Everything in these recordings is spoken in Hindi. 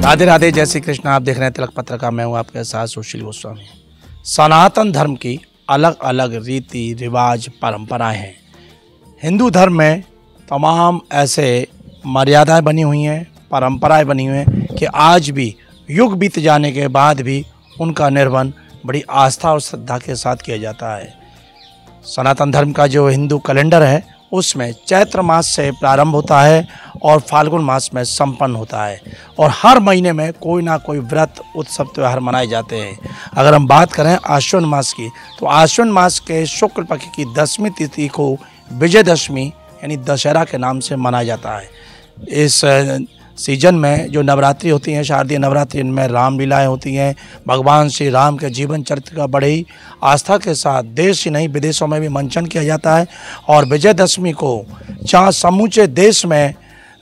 राधे राधे, जय श्री कृष्ण। आप देख रहे हैं तिलक पत्र का, मैं हूं आपके साथ सुशील गोस्वामी। सनातन धर्म की अलग अलग रीति रिवाज परंपराएं हैं। हिंदू धर्म में तमाम ऐसे मर्यादाएं बनी हुई हैं, परंपराएं बनी हुई हैं कि आज भी युग बीत जाने के बाद भी उनका निर्वहन बड़ी आस्था और श्रद्धा के साथ किया जाता है। सनातन धर्म का जो हिंदू कैलेंडर है उसमें चैत्र मास से प्रारंभ होता है और फाल्गुन मास में संपन्न होता है, और हर महीने में कोई ना कोई व्रत उत्सव त्यौहार मनाए जाते हैं। अगर हम बात करें आश्विन मास की, तो आश्विन मास के शुक्ल पक्ष की 10वीं तिथि को विजयदशमी यानी दशहरा के नाम से मनाया जाता है। इस सीजन में जो नवरात्रि होती हैं, शारदीय नवरात्रि, इनमें रामलीलाएँ होती हैं। भगवान श्री राम के जीवन चरित्र का बड़े ही आस्था के साथ देश ही नहीं विदेशों में भी मंचन किया जाता है। और विजयदशमी को जहाँ समूचे देश में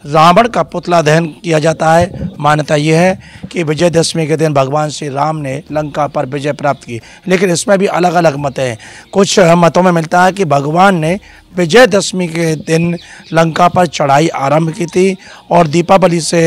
रावण का पुतला दहन किया जाता है, मान्यता यह है कि विजयदशमी के दिन भगवान श्री राम ने लंका पर विजय प्राप्त की। लेकिन इसमें भी अलग अलग मत हैं। कुछ मतों में मिलता है कि भगवान ने विजयदशमी के दिन लंका पर चढ़ाई आरंभ की थी और दीपावली से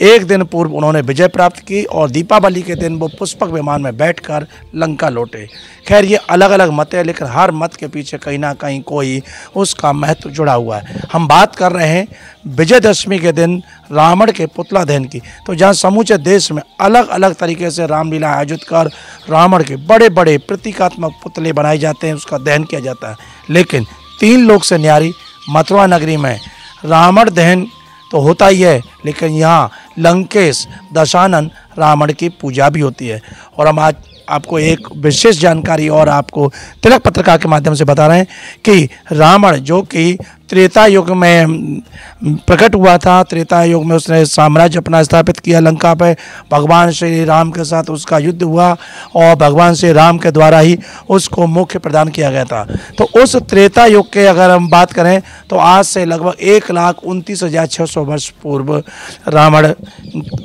एक दिन पूर्व उन्होंने विजय प्राप्त की, और दीपावली के दिन वो पुष्पक विमान में बैठकर लंका लौटे। खैर, ये अलग अलग मत है, लेकिन हर मत के पीछे कहीं ना कहीं कोई उसका महत्व जुड़ा हुआ है। हम बात कर रहे हैं विजयदशमी के दिन रावण के पुतला दहन की, तो जहाँ समूचे देश में अलग अलग तरीके से रामलीला आयोजित कर रावण के बड़े बड़े प्रतीकात्मक पुतले बनाए जाते हैं, उसका दहन किया जाता है। लेकिन 3 लोक से न्यारी मथुरा नगरी में रावण दहन तो होता ही है, लेकिन यहाँ लंकेश दशानन रावण की पूजा भी होती है। और हम आज आपको एक विशेष जानकारी और आपको तिलक पत्रिका के माध्यम से बता रहे हैं कि रावण, जो कि त्रेता युग में प्रकट हुआ था, त्रेता युग में उसने साम्राज्य अपना स्थापित किया लंका पे। भगवान श्री राम के साथ उसका युद्ध हुआ और भगवान श्री राम के द्वारा ही उसको मोक्ष प्रदान किया गया था। तो उस त्रेता युग के अगर हम बात करें तो आज से लगभग 1,29,600 वर्ष पूर्व रावण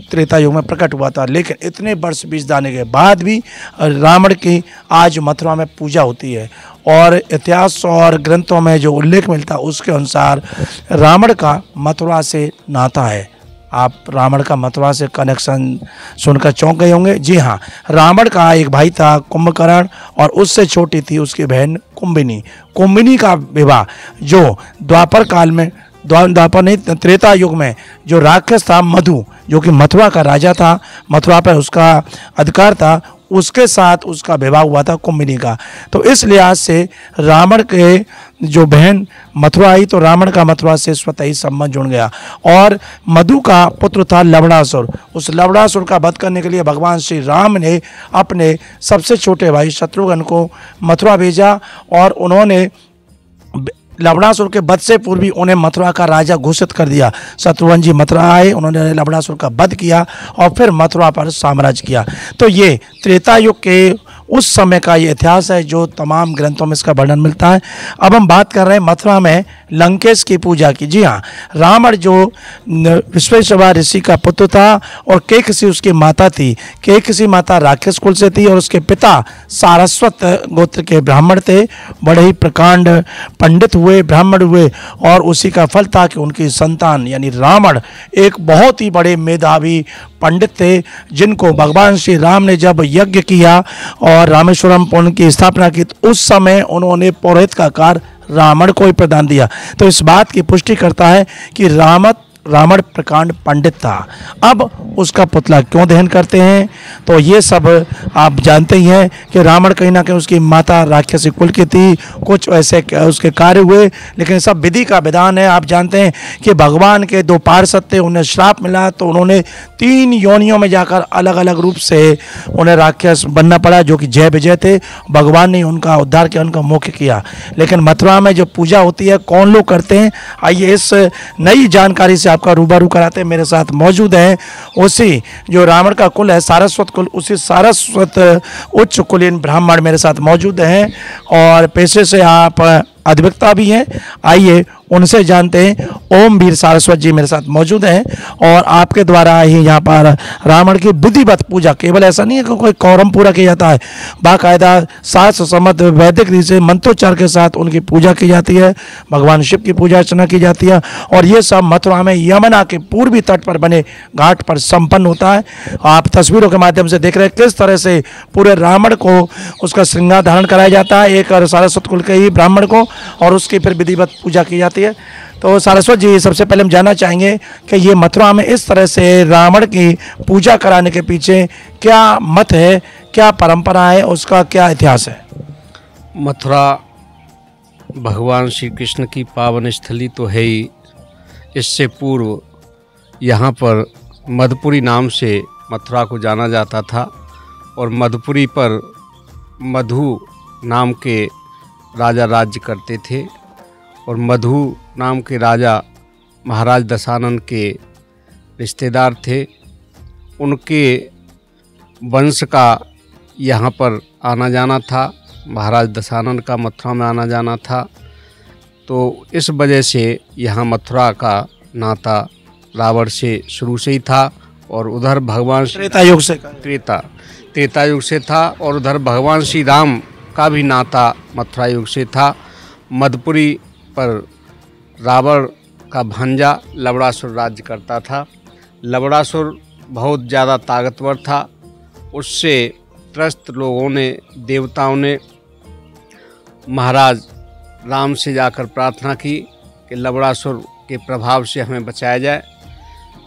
त्रेता युग में प्रकट हुआ था। लेकिन इतने वर्ष बीत जाने के बाद भी रावण की आज मथुरा में पूजा होती है। और इतिहास और ग्रंथों में जो उल्लेख मिलता है उसके अनुसार रावण का मथुरा से नाता है। आप रावण का मथुरा से कनेक्शन सुनकर चौंक गए होंगे। जी हाँ, रावण का एक भाई था कुंभकर्ण, और उससे छोटी थी उसकी बहन कुंभिनी। कुंभिनी का विवाह जो द्वापर काल में, द्वापर नहीं त्रेता युग में, जो राक्षस था मधु, जो कि मथुरा का राजा था, मथुरा पर उसका अधिकार था, उसके साथ उसका विवाह हुआ था कुंभिनी का। तो इस लिहाज से रावण के जो बहन मथुरा आई तो रावण का मथुरा से स्वतः ही संबंध जुड़ गया। और मधु का पुत्र था लवणासुर। उस लवणासुर का वध करने के लिए भगवान श्री राम ने अपने सबसे छोटे भाई शत्रुघ्न को मथुरा भेजा, और उन्होंने लवणासुर के वध से पूर्व ही उन्हें मथुरा का राजा घोषित कर दिया। शत्रुघ्न जी मथुरा आए, उन्होंने लवणासुर का वध किया और फिर मथुरा पर साम्राज्य किया। तो ये त्रेता युग के उस समय का ये इतिहास है जो तमाम ग्रंथों में इसका वर्णन मिलता है। अब हम बात कर रहे हैं मथुरा में लंकेश की पूजा की। जी हाँ, रावण जो विश्वेश्वर ऋषि का पुत्र था और केकसी उसकी माता थी। केकसी माता राक्षस कुल से थी और उसके पिता सारस्वत गोत्र के ब्राह्मण थे। बड़े ही प्रकांड पंडित हुए, ब्राह्मण हुए, और उसी का फल था कि उनकी संतान यानी रावण एक बहुत ही बड़े मेधावी पंडित थे, जिनको भगवान श्री राम ने जब यज्ञ किया और रामेश्वरम पुण्य की स्थापना की तो उस समय उन्होंने पौरोहित का कार्य रावण को ही प्रदान दिया। तो इस बात की पुष्टि करता है कि रावण प्रकांड पंडित था। अब उसका पुतला क्यों दहन करते हैं, तो ये सब आप जानते ही हैं कि रावण कहीं ना कहीं उसकी माता राक्षसी कुल की थी, कुछ ऐसे उसके कार्य हुए, लेकिन सब विधि का विधान है। आप जानते हैं कि भगवान के 2 पार्षद थे, उन्हें श्राप मिला तो उन्होंने 3 योनियों में जाकर अलग अलग रूप से उन्हें राक्षस बनना पड़ा, जो कि जय विजय थे। भगवान ने उनका उद्धार किया, उनका मोक्ष किया। लेकिन मथुरा में जो पूजा होती है कौन लोग करते हैं, आइए इस नई जानकारी से आपका रूबरू कराते हैं। मेरे साथ मौजूद हैं उसी जो रावण का कुल है सारस्वत कुल, उसी सारस्वत उच्च कुलीन ब्राह्मण मेरे साथ मौजूद हैं, और पेशे से आप अधिवक्ता भी हैं। आइए उनसे जानते हैं। ओम वीर सारस्वत जी मेरे साथ मौजूद हैं और आपके द्वारा ही यहाँ पर रावण की विधिवत पूजा, केवल ऐसा नहीं है कि कोई कौरम पूरा किया जाता है, बाकायदा शास्त्र सम्मत वैदिक रीति से मंत्रोच्चार के साथ उनकी पूजा की जाती है, भगवान शिव की पूजा अर्चना की जाती है। और ये सब मथुरा में यमुना के पूर्वी तट पर बने घाट पर संपन्न होता है। आप तस्वीरों के माध्यम से देख रहे हैं किस तरह से पूरे रावण को उसका श्रृंगार धारण कराया जाता है, एक सारस्वत कुल के ही ब्राह्मण को, और उसकी फिर विधिवत पूजा की जाती है। तो सारस्वत जी, सबसे पहले हम जानना चाहेंगे कि ये मथुरा में इस तरह से रावण की पूजा कराने के पीछे क्या मत है, क्या परंपरा है, उसका क्या इतिहास है? मथुरा भगवान श्री कृष्ण की पावन स्थली तो है ही। इससे पूर्व यहाँ पर मधुपुरी नाम से मथुरा को जाना जाता था और मधुपुरी पर मधु नाम के राजा राज्य करते थे और मधु नाम के राजा महाराज दशानन के रिश्तेदार थे। उनके वंश का यहाँ पर आना जाना था, महाराज दशानन का मथुरा में आना जाना था। तो इस वजह से यहाँ मथुरा का नाता रावण से शुरू से ही था और उधर भगवान त्रेता युग से त्रेता युग से था और उधर भगवान श्री राम का भी नाता मथुरा युग से था। मधुपुरी पर रावण का भांजा लवणासुर राज्य करता था। लवणासुर बहुत ज़्यादा ताकतवर था। उससे त्रस्त लोगों ने, देवताओं ने महाराज राम से जाकर प्रार्थना की कि लवणासुर के प्रभाव से हमें बचाया जाए।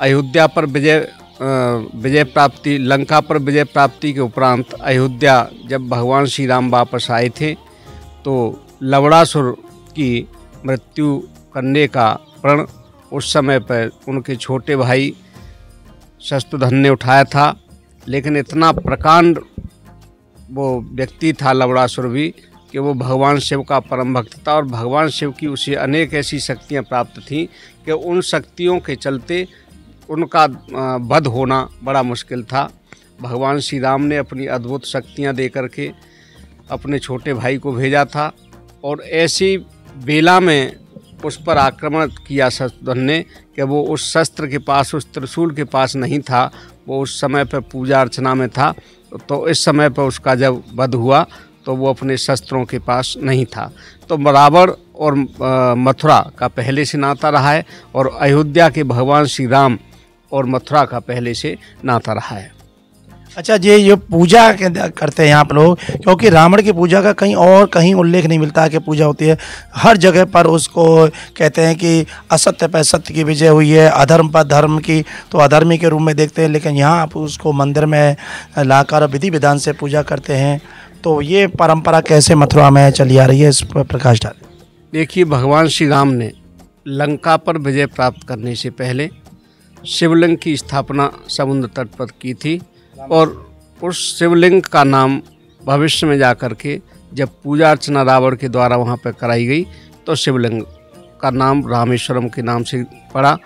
अयोध्या पर विजय प्राप्ति, लंका पर विजय प्राप्ति के उपरांत अयोध्या जब भगवान श्री राम वापस आए थे तो लवणासुर की मृत्यु करने का प्रण उस समय पर उनके छोटे भाई शत्रुघ्न ने उठाया था। लेकिन इतना प्रकांड वो व्यक्ति था लवणासुर भी कि वो भगवान शिव का परम भक्त था और भगवान शिव की उसे अनेक ऐसी शक्तियाँ प्राप्त थीं कि उन शक्तियों के चलते उनका वध होना बड़ा मुश्किल था। भगवान श्री राम ने अपनी अद्भुत शक्तियाँ दे करके अपने छोटे भाई को भेजा था और ऐसी बेला में उस पर आक्रमण किया शत्रुघ्न ने कि वो उस शस्त्र के पास, उस त्रिशूल के पास नहीं था, वो उस समय पर पूजा अर्चना में था। तो इस समय पर उसका जब वध हुआ तो वो अपने शस्त्रों के पास नहीं था। तो रावण और मथुरा का पहले से नाता रहा है और अयोध्या के भगवान श्री राम और मथुरा का पहले से नाता रहा है। अच्छा जी, ये पूजा करते हैं आप लोग, क्योंकि रावण की पूजा का कहीं उल्लेख नहीं मिलता कि पूजा होती है। हर जगह पर उसको कहते हैं कि असत्य पर सत्य की विजय हुई है, अधर्म पर धर्म की तो अधर्मी के रूप में देखते हैं, लेकिन यहाँ आप उसको मंदिर में लाकर विधि विधान से पूजा करते हैं। तो ये परंपरा कैसे मथुरा में चली आ रही है, इस पर प्रकाश डालें। देखिए, भगवान श्री राम ने लंका पर विजय प्राप्त करने से पहले शिवलिंग की स्थापना समुद्र तट पर की थी और उस शिवलिंग का नाम भविष्य में जाकर के जब पूजा अर्चना रावण के द्वारा वहाँ पर कराई गई तो शिवलिंग का नाम रामेश्वरम के नाम से पड़ा।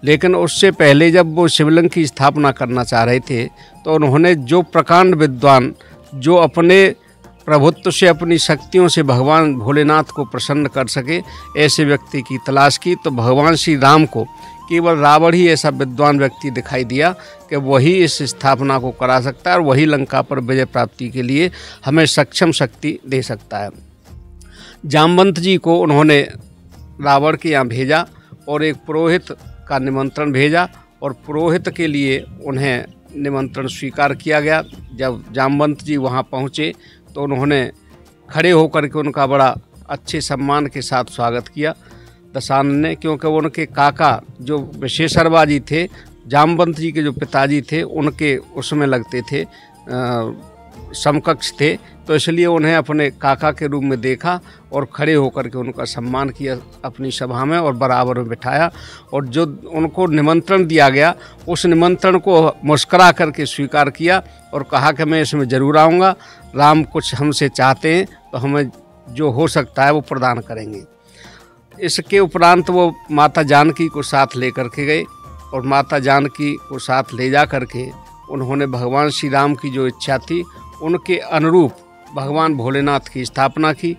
लेकिन उससे पहले जब वो शिवलिंग की स्थापना करना चाह रहे थे तो उन्होंने जो प्रकांड विद्वान, जो अपने प्रभुत्व से, अपनी शक्तियों से भगवान भोलेनाथ को प्रसन्न कर सके, ऐसे व्यक्ति की तलाश की। तो भगवान श्री राम को केवल रावण ही ऐसा विद्वान व्यक्ति दिखाई दिया कि वही इस स्थापना को करा सकता है और वही लंका पर विजय प्राप्ति के लिए हमें सक्षम शक्ति दे सकता है। जामवंत जी को उन्होंने रावण के यहाँ भेजा और एक पुरोहित का निमंत्रण भेजा और पुरोहित के लिए उन्हें निमंत्रण स्वीकार किया गया। जब जामवंत जी वहाँ पहुँचे तो उन्होंने खड़े होकर के उनका बड़ा अच्छे सम्मान के साथ स्वागत किया दशानन ने, क्योंकि उनके काका जो विशेषरवा जी थे, जामवंत जी के जो पिताजी थे, उनके उसमें लगते थे, समकक्ष थे। तो इसलिए उन्हें अपने काका के रूप में देखा और खड़े होकर के उनका सम्मान किया अपनी सभा में और बराबर में बिठाया। और जो उनको निमंत्रण दिया गया उस निमंत्रण को मुस्करा करके स्वीकार किया और कहा कि मैं इसमें ज़रूर आऊँगा। राम कुछ हमसे चाहते हैं तो हमें जो हो सकता है वो प्रदान करेंगे। इसके उपरांत वो माता जानकी को साथ लेकर के गए और माता जानकी को साथ ले जा करके उन्होंने भगवान श्री राम की जो इच्छा थी उनके अनुरूप भगवान भोलेनाथ की स्थापना की,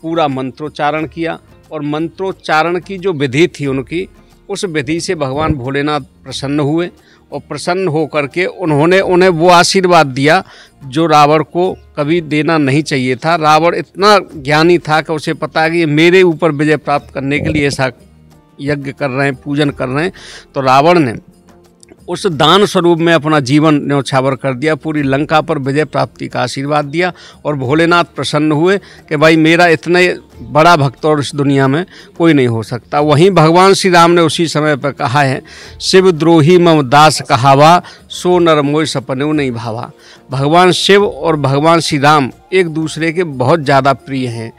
पूरा मंत्रोच्चारण किया और मंत्रोच्चारण की जो विधि थी उनकी, उस विधि से भगवान भोलेनाथ प्रसन्न हुए और प्रसन्न होकर के उन्होंने उन्हें वो आशीर्वाद दिया जो रावण को कभी देना नहीं चाहिए था। रावण इतना ज्ञानी था कि उसे पता है कि ये मेरे ऊपर विजय प्राप्त करने के लिए ऐसा यज्ञ कर रहे हैं, पूजन कर रहे हैं। तो रावण ने उस दान स्वरूप में अपना जीवन न्यौछावर कर दिया, पूरी लंका पर विजय प्राप्ति का आशीर्वाद दिया और भोलेनाथ प्रसन्न हुए कि भाई मेरा इतने बड़ा भक्त और इस दुनिया में कोई नहीं हो सकता। वहीं भगवान श्री राम ने उसी समय पर कहा है, शिव द्रोही मम दास कहावा, सो नर मोय सपनेऊ नहीं भावा। भगवान शिव और भगवान श्री राम एक दूसरे के बहुत ज़्यादा प्रिय हैं।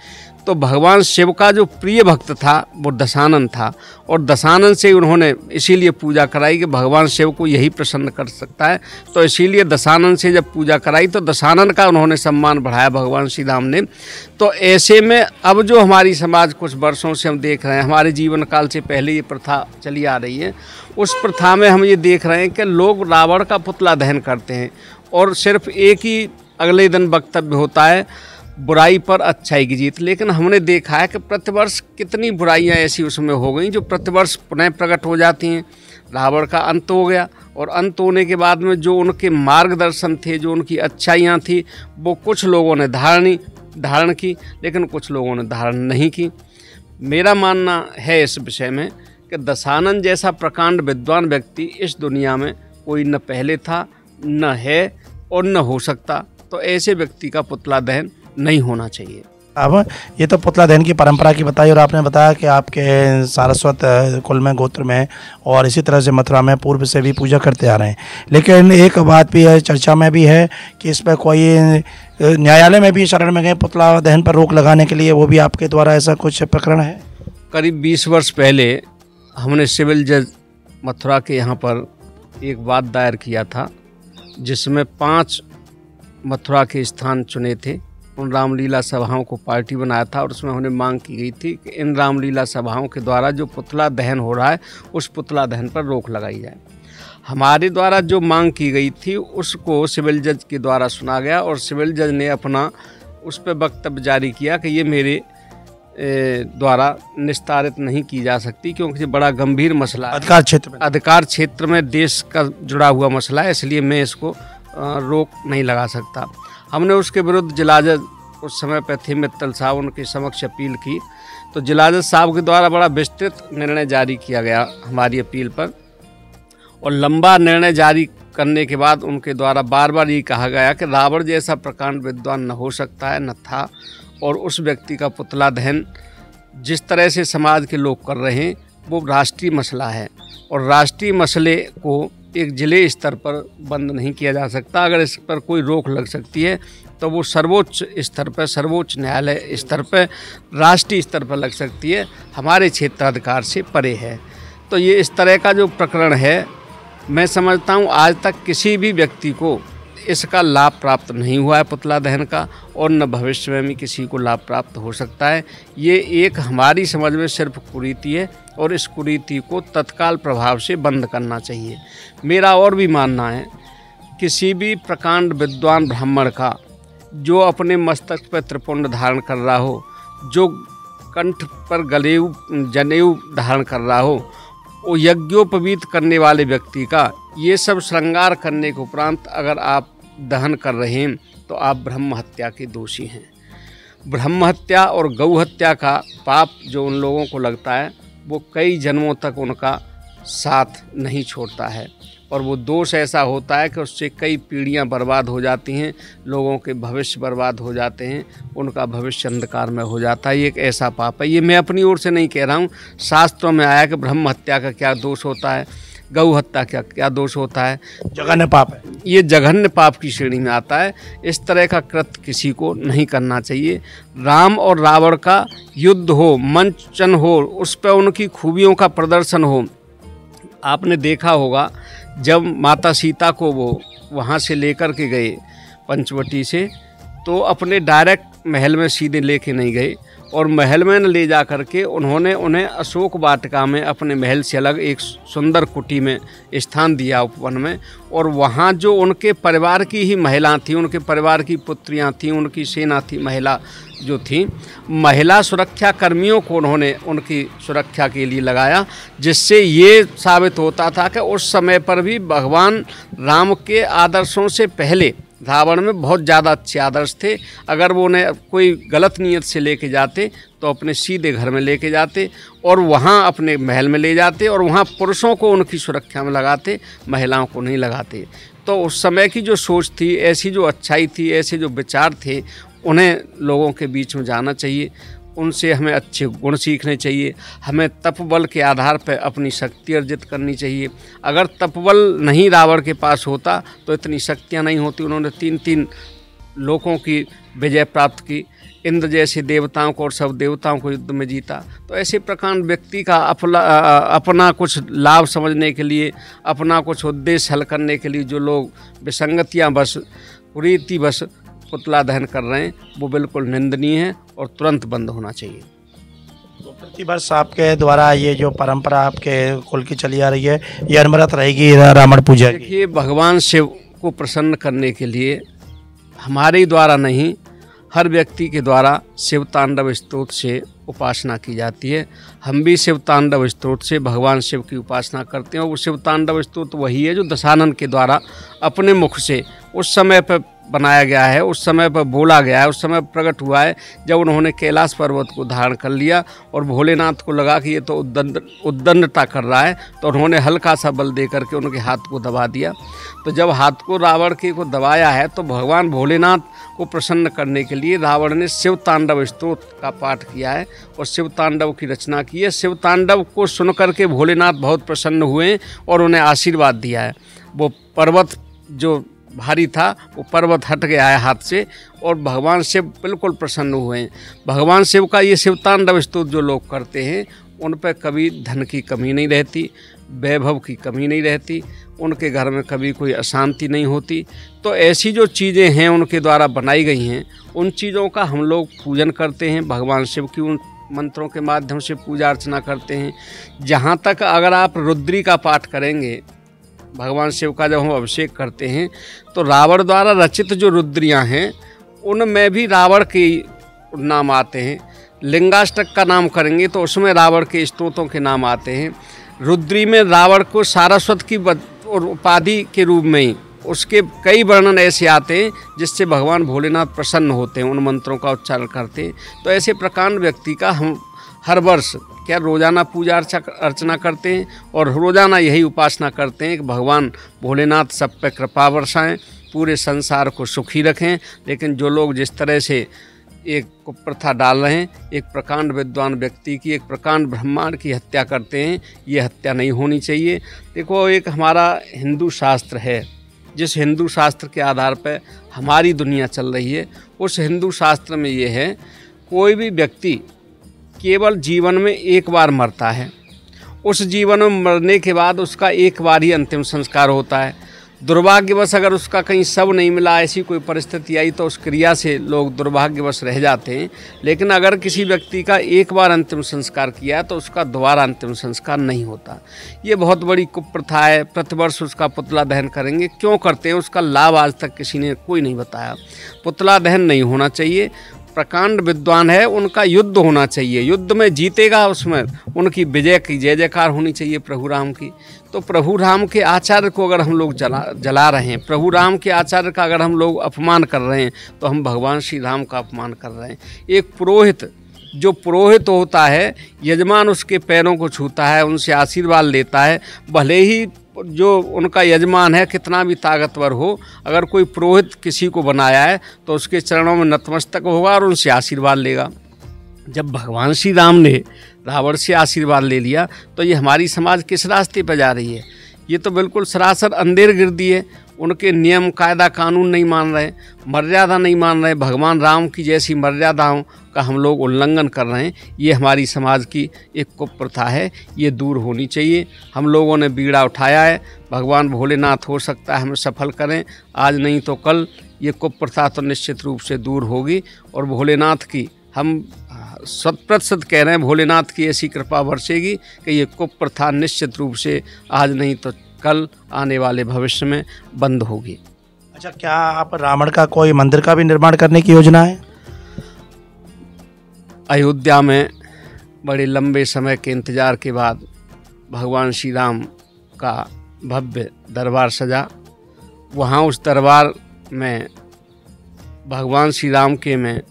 तो भगवान शिव का जो प्रिय भक्त था वो दशानन था और दशानन से उन्होंने इसीलिए पूजा कराई कि भगवान शिव को यही प्रसन्न कर सकता है। तो इसीलिए दशानन से जब पूजा कराई तो दशानन का उन्होंने सम्मान बढ़ाया भगवान श्री राम ने। तो ऐसे में अब जो हमारी समाज कुछ वर्षों से हम देख रहे हैं, हमारे जीवन काल से पहले ये प्रथा चली आ रही है, उस प्रथा में हम ये देख रहे हैं कि लोग रावण का पुतला दहन करते हैं और सिर्फ एक ही अगले दिन वक्तव्य होता है, बुराई पर अच्छाई की जीत। लेकिन हमने देखा है कि प्रतिवर्ष कितनी बुराइयां ऐसी उसमें हो गई जो प्रतिवर्ष पुनः प्रकट हो जाती हैं। रावण का अंत हो गया और अंत होने के बाद में जो उनके मार्गदर्शन थे, जो उनकी अच्छाइयां थी, वो कुछ लोगों ने धारण की, लेकिन कुछ लोगों ने धारण नहीं की। मेरा मानना है इस विषय में कि दशानन जैसा प्रकांड विद्वान व्यक्ति इस दुनिया में कोई न पहले था, न है और न हो सकता। तो ऐसे व्यक्ति का पुतला दहन नहीं होना चाहिए। अब ये तो पुतला दहन की परंपरा की बताई और आपने बताया कि आपके सारस्वत कुल में, गोत्र में और इसी तरह से मथुरा में पूर्व से भी पूजा करते आ रहे हैं। लेकिन एक बात भी है, चर्चा में भी है कि इस पर कोई न्यायालय में भी शरण में गए पुतला दहन पर रोक लगाने के लिए, वो भी आपके द्वारा ऐसा कुछ प्रकरण है? करीब 20 वर्ष पहले हमने सिविल जज मथुरा के यहाँ पर एक वाद दायर किया था, जिसमें 5 मथुरा के स्थान चुने थे। उन रामलीला सभाओं को पार्टी बनाया था और उसमें हमने मांग की गई थी कि इन रामलीला सभाओं के द्वारा जो पुतला दहन हो रहा है उस पुतला दहन पर रोक लगाई जाए। हमारे द्वारा जो मांग की गई थी उसको सिविल जज के द्वारा सुना गया और सिविल जज ने अपना उस पर वक्तव्य जारी किया कि ये मेरे द्वारा निस्तारित नहीं की जा सकती, क्योंकि ये बड़ा गंभीर मसला है, अधिकार क्षेत्र में देश का जुड़ा हुआ मसला है, इसलिए मैं इसको रोक नहीं लगा सकता। हमने उसके विरुद्ध जिला जज उस समय पे थे मित्तल साहब, उनके समक्ष अपील की। तो जिला जज साहब के द्वारा बड़ा विस्तृत निर्णय जारी किया गया हमारी अपील पर और लंबा निर्णय जारी करने के बाद उनके द्वारा बार बार ये कहा गया कि रावण जैसा प्रकांड विद्वान न हो सकता है, न था, और उस व्यक्ति का पुतला दहन जिस तरह से समाज के लोग कर रहे हैं वो राष्ट्रीय मसला है और राष्ट्रीय मसले को एक जिले स्तर पर बंद नहीं किया जा सकता। अगर इस पर कोई रोक लग सकती है तो वो सर्वोच्च स्तर पर, सर्वोच्च न्यायालय स्तर पर, राष्ट्रीय स्तर पर लग सकती है, हमारे क्षेत्राधिकार से परे है। तो ये इस तरह का जो प्रकरण है, मैं समझता हूँ आज तक किसी भी व्यक्ति को इसका लाभ प्राप्त नहीं हुआ है पुतला दहन का, और न भविष्य में भी किसी को लाभ प्राप्त हो सकता है। ये एक हमारी समझ में सिर्फ कुरीति है और इस कुरीति को तत्काल प्रभाव से बंद करना चाहिए। मेरा और भी मानना है, किसी भी प्रकांड विद्वान ब्राह्मण का जो अपने मस्तक पर त्रिपुंड धारण कर रहा हो, जो कंठ पर गलेऊ जनेऊ धारण कर रहा हो, वो यज्ञोपवीत करने वाले व्यक्ति का ये सब श्रृंगार करने के उपरांत अगर आप दहन कर रहे हैं तो आप ब्रह्म हत्या के दोषी हैं। ब्रह्म हत्या और गौ हत्या का पाप जो उन लोगों को लगता है वो कई जन्मों तक उनका साथ नहीं छोड़ता है और वो दोष ऐसा होता है कि उससे कई पीढ़ियां बर्बाद हो जाती हैं, लोगों के भविष्य बर्बाद हो जाते हैं, उनका भविष्य अंधकार में हो जाता है। ये एक ऐसा पाप है। ये मैं अपनी ओर से नहीं कह रहा हूँ, शास्त्रों में आया कि ब्रह्म हत्या का क्या दोष होता है, गौ हत्या का क्या दोष होता है, जघन्य पाप है। ये जघन्य पाप की श्रेणी में आता है। इस तरह का कृत्य किसी को नहीं करना चाहिए। राम और रावण का युद्ध हो, मंचन हो, उस पर उनकी खूबियों का प्रदर्शन हो। आपने देखा होगा जब माता सीता को वो वहाँ से लेकर के गए पंचवटी से, तो अपने डायरेक्ट महल में सीधे लेके नहीं गए और महल में न ले जा करके उन्होंने उन्हें अशोक वाटिका में अपने महल से अलग एक सुंदर कुटी में स्थान दिया उपवन में। और वहाँ जो उनके परिवार की ही महिला थी, उनके परिवार की पुत्रियाँ थीं, उनकी सेना थी, महिला जो थी, महिला सुरक्षा कर्मियों को उन्होंने उनकी सुरक्षा के लिए लगाया, जिससे ये साबित होता था कि उस समय पर भी भगवान राम के आदर्शों से पहले रावण में बहुत ज़्यादा अच्छे आदर्श थे। अगर वो उन्हें कोई गलत नीयत से लेके जाते तो अपने सीधे घर में लेके जाते और वहाँ अपने महल में ले जाते और वहाँ पुरुषों को उनकी सुरक्षा में लगाते, महिलाओं को नहीं लगाते। तो उस समय की जो सोच थी, ऐसी जो अच्छाई थी, ऐसे जो विचार थे, उन्हें लोगों के बीच में जाना चाहिए, उनसे हमें अच्छे गुण सीखने चाहिए। हमें तपबल के आधार पर अपनी शक्ति अर्जित करनी चाहिए। अगर तपबल नहीं रावण के पास होता तो इतनी शक्तियाँ नहीं होती। उन्होंने 3-3 लोकों की विजय प्राप्त की, इंद्र जैसे देवताओं को और सब देवताओं को युद्ध में जीता। तो ऐसे प्रकार व्यक्ति का अपना कुछ लाभ समझने के लिए, अपना कुछ उद्देश्य हल करने के लिए जो लोग विसंगतियाँ बस, कुरीति बस पुतला दहन कर रहे हैं, वो बिल्कुल निंदनीय है और तुरंत बंद होना चाहिए। तो प्रतिवर्ष आपके द्वारा ये जो परंपरा आपके कुल की चली आ रही है, ये अनवरत रहेगी रावण पूजा की? देखिए, भगवान शिव को प्रसन्न करने के लिए हमारे द्वारा नहीं, हर व्यक्ति के द्वारा शिव तांडव स्तोत्र से उपासना की जाती है। हम भी शिव तांडव स्तोत्र से भगवान शिव की उपासना करते हैं। और वो शिव तांडव स्तोत्र वही है जो दशानन के द्वारा अपने मुख से उस समय पर बनाया गया है, उस समय पर बोला गया है, उस समय प्रकट हुआ है जब उन्होंने कैलाश पर्वत को धारण कर लिया और भोलेनाथ को लगा कि ये तो उद्दंडता कर रहा है, तो उन्होंने हल्का सा बल दे करके उनके हाथ को दबा दिया। तो जब हाथ को रावण के को दबाया है तो भगवान भोलेनाथ को प्रसन्न करने के लिए रावण ने शिव तांडव स्तोत्र का पाठ किया है और शिव तांडव की रचना की है। शिव तांडव को सुन करके भोलेनाथ बहुत प्रसन्न हुए और उन्हें आशीर्वाद दिया है। वो पर्वत जो भारी था वो पर्वत हट गया है हाथ से और भगवान शिव बिल्कुल प्रसन्न हुए हैं। भगवान शिव का ये शिव तांडव स्तोत्र जो लोग करते हैं उन पर कभी धन की कमी नहीं रहती, वैभव की कमी नहीं रहती, उनके घर में कभी कोई अशांति नहीं होती। तो ऐसी जो चीज़ें हैं उनके द्वारा बनाई गई हैं, उन चीज़ों का हम लोग पूजन करते हैं, भगवान शिव की उन मंत्रों के माध्यम से पूजा अर्चना करते हैं। जहाँ तक अगर आप रुद्री का पाठ करेंगे, भगवान शिव का जब हम अभिषेक करते हैं तो रावण द्वारा रचित जो रुद्रियाँ हैं उनमें भी रावण के नाम आते हैं। लिंगाष्टक का नाम करेंगे तो उसमें रावण के स्तोत्रों के नाम आते हैं। रुद्री में रावण को सारस्वत की उपाधि के रूप में ही उसके कई वर्णन ऐसे आते हैं जिससे भगवान भोलेनाथ प्रसन्न होते हैं, उन मंत्रों का उच्चारण करते हैं। तो ऐसे प्रकार व्यक्ति का हम हर वर्ष क्या रोज़ाना पूजा अर्चना करते हैं और रोज़ाना यही उपासना करते हैं कि भगवान भोलेनाथ सब पे कृपा बरसाएं, पूरे संसार को सुखी रखें। लेकिन जो लोग जिस तरह से एक कुप्रथा डाल रहे हैं, एक प्रकांड विद्वान व्यक्ति की, एक प्रकांड ब्रह्मांड की हत्या करते हैं, ये हत्या नहीं होनी चाहिए। देखो, एक हमारा हिंदू शास्त्र है, जिस हिंदू शास्त्र के आधार पर हमारी दुनिया चल रही है, उस हिंदू शास्त्र में ये है, कोई भी व्यक्ति केवल जीवन में एक बार मरता है, उस जीवन में मरने के बाद उसका एक बार ही अंतिम संस्कार होता है। दुर्भाग्यवश अगर उसका कहीं शव नहीं मिला, ऐसी कोई परिस्थिति आई तो उस क्रिया से लोग दुर्भाग्यवश रह जाते हैं। लेकिन अगर किसी व्यक्ति का एक बार अंतिम संस्कार किया तो उसका दोबारा अंतिम संस्कार नहीं होता। ये बहुत बड़ी कुप्रथा है। प्रतिवर्ष उसका पुतला दहन करेंगे, क्यों करते हैं? उसका लाभ आज तक किसी ने कोई नहीं बताया। पुतला दहन नहीं होना चाहिए। प्रकांड विद्वान है, उनका युद्ध होना चाहिए, युद्ध में जीतेगा, उसमें उनकी विजय की जय जयकार होनी चाहिए प्रभु राम की। तो प्रभु राम के आचार्य को अगर हम लोग जला रहे हैं, प्रभु राम के आचार्य का अगर हम लोग अपमान कर रहे हैं, तो हम भगवान श्री राम का अपमान कर रहे हैं। एक पुरोहित, जो पुरोहित होता है, यजमान उसके पैरों को छूता है, उनसे आशीर्वाद लेता है, भले ही जो उनका यजमान है कितना भी ताकतवर हो, अगर कोई पुरोहित किसी को बनाया है तो उसके चरणों में नतमस्तक होगा और उनसे आशीर्वाद लेगा। जब भगवान श्री राम ने रावण से आशीर्वाद ले लिया तो ये हमारी समाज किस रास्ते पर जा रही है? ये तो बिल्कुल सरासर अंधेरगिर्दी है। उनके नियम कायदा कानून नहीं मान रहे, मर्यादा नहीं मान रहे, भगवान राम की जैसी मर्यादाओं का हम लोग उल्लंघन कर रहे हैं। ये हमारी समाज की एक कुप्रथा है, ये दूर होनी चाहिए। हम लोगों ने बीड़ा उठाया है, भगवान भोलेनाथ हो सकता है हमें सफल करें, आज नहीं तो कल ये कुप्रथा तो निश्चित रूप से दूर होगी और भोलेनाथ की हम 100% कह रहे हैं, भोलेनाथ की ऐसी कृपा बरसेगी कि ये कुप्रथा निश्चित रूप से आज नहीं तो कल आने वाले भविष्य में बंद होगी। अच्छा, क्या आप रावण का कोई मंदिर का भी निर्माण करने की योजना है? अयोध्या में बड़े लंबे समय के इंतजार के बाद भगवान श्री राम का भव्य दरबार सजा। वहाँ उस दरबार में भगवान श्री राम के में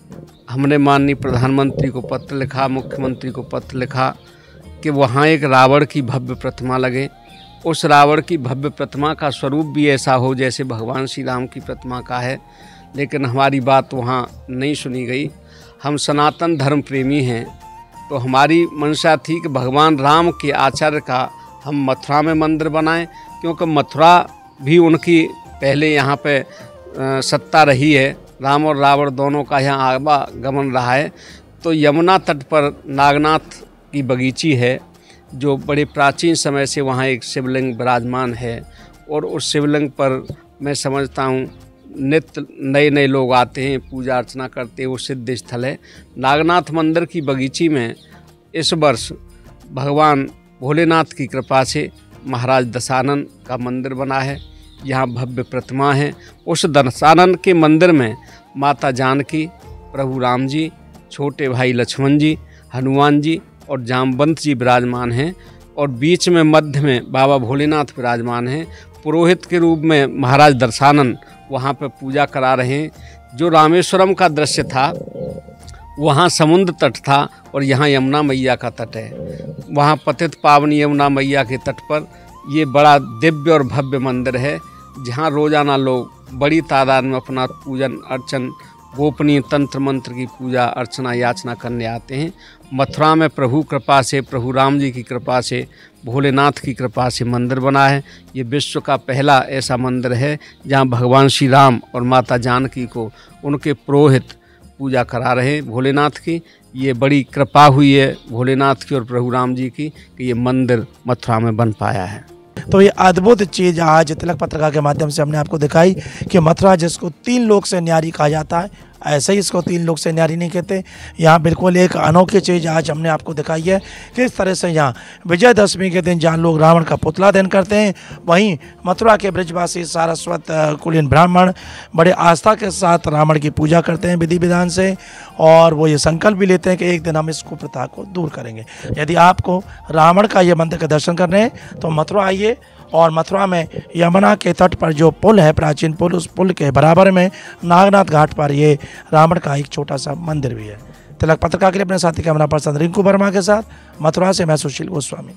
हमने माननीय प्रधानमंत्री को पत्र लिखा, मुख्यमंत्री को पत्र लिखा कि वहाँ एक रावण की भव्य प्रतिमा लगे। उस रावण की भव्य प्रतिमा का स्वरूप भी ऐसा हो जैसे भगवान श्री राम की प्रतिमा का है, लेकिन हमारी बात वहाँ नहीं सुनी गई। हम सनातन धर्म प्रेमी हैं, तो हमारी मंशा थी कि भगवान राम के आचार्य का हम मथुरा में मंदिर बनाएं, क्योंकि मथुरा भी उनकी पहले यहाँ पे सत्ता रही है। राम और रावण दोनों का यहाँ आवागमन रहा है। तो यमुना तट पर नागनाथ की बगीची है, जो बड़े प्राचीन समय से वहाँ एक शिवलिंग विराजमान है, और उस शिवलिंग पर मैं समझता हूँ नित्य नए नए लोग आते हैं, पूजा अर्चना करते हैं। वो सिद्ध स्थल है। नागनाथ मंदिर की बगीची में इस वर्ष भगवान भोलेनाथ की कृपा से महाराज दशानन का मंदिर बना है। यहाँ भव्य प्रतिमा है। उस दशानन के मंदिर में माता जानकी, प्रभु राम जी, छोटे भाई लक्ष्मण जी, हनुमान जी और जामवंत जी विराजमान हैं, और बीच में मध्य में बाबा भोलेनाथ विराजमान हैं। पुरोहित के रूप में महाराज दशानन वहाँ पर पूजा करा रहे हैं। जो रामेश्वरम का दृश्य था वहाँ समुद्र तट था, और यहाँ यमुना मैया का तट है। वहाँ पतित पावनी यमुना मैया के तट पर ये बड़ा दिव्य और भव्य मंदिर है, जहाँ रोज़ाना लोग बड़ी तादाद में अपना पूजन अर्चन, गोपनीय तंत्र मंत्र की पूजा अर्चना याचना करने आते हैं। मथुरा में प्रभु कृपा से, प्रभु राम जी की कृपा से, भोलेनाथ की कृपा से मंदिर बना है। ये विश्व का पहला ऐसा मंदिर है जहाँ भगवान श्री राम और माता जानकी को उनके पुरोहित पूजा करा रहे हैं भोलेनाथ की। ये बड़ी कृपा हुई है भोलेनाथ की और प्रभु राम जी की कि ये मंदिर मथुरा में बन पाया है। तो ये अद्भुत चीज़ आज तिलक पत्रिका के माध्यम से हमने आपको दिखाई कि मथुरा जिसको 3 लोक से न्यारी कहा जाता है, ऐसे ही इसको 3 लोक से न्यारी नहीं कहते। यहाँ बिल्कुल एक अनोखी चीज़ आज हमने आपको दिखाई है, किस तरह से यहाँ विजयदशमी के दिन जहाँ लोग रावण का पुतला दहन करते हैं, वहीं मथुरा के ब्रजवासी सारस्वत कुलीन ब्राह्मण बड़े आस्था के साथ रावण की पूजा करते हैं विधि विधान से, और वो ये संकल्प भी लेते हैं कि एक दिन हम इस कुप्रथा को दूर करेंगे। यदि आपको रावण का ये मंदिर का दर्शन करने हैं तो मथुरा आइए, और मथुरा में यमुना के तट पर जो पुल है, प्राचीन पुल, उस पुल के बराबर में नागनाथ घाट पर ये रावण का एक छोटा सा मंदिर भी है। तिलक पत्रिका के लिए अपने साथी कैमरा पर्सन रिंकू वर्मा के साथ मथुरा से मैं सुशील गोस्वामी।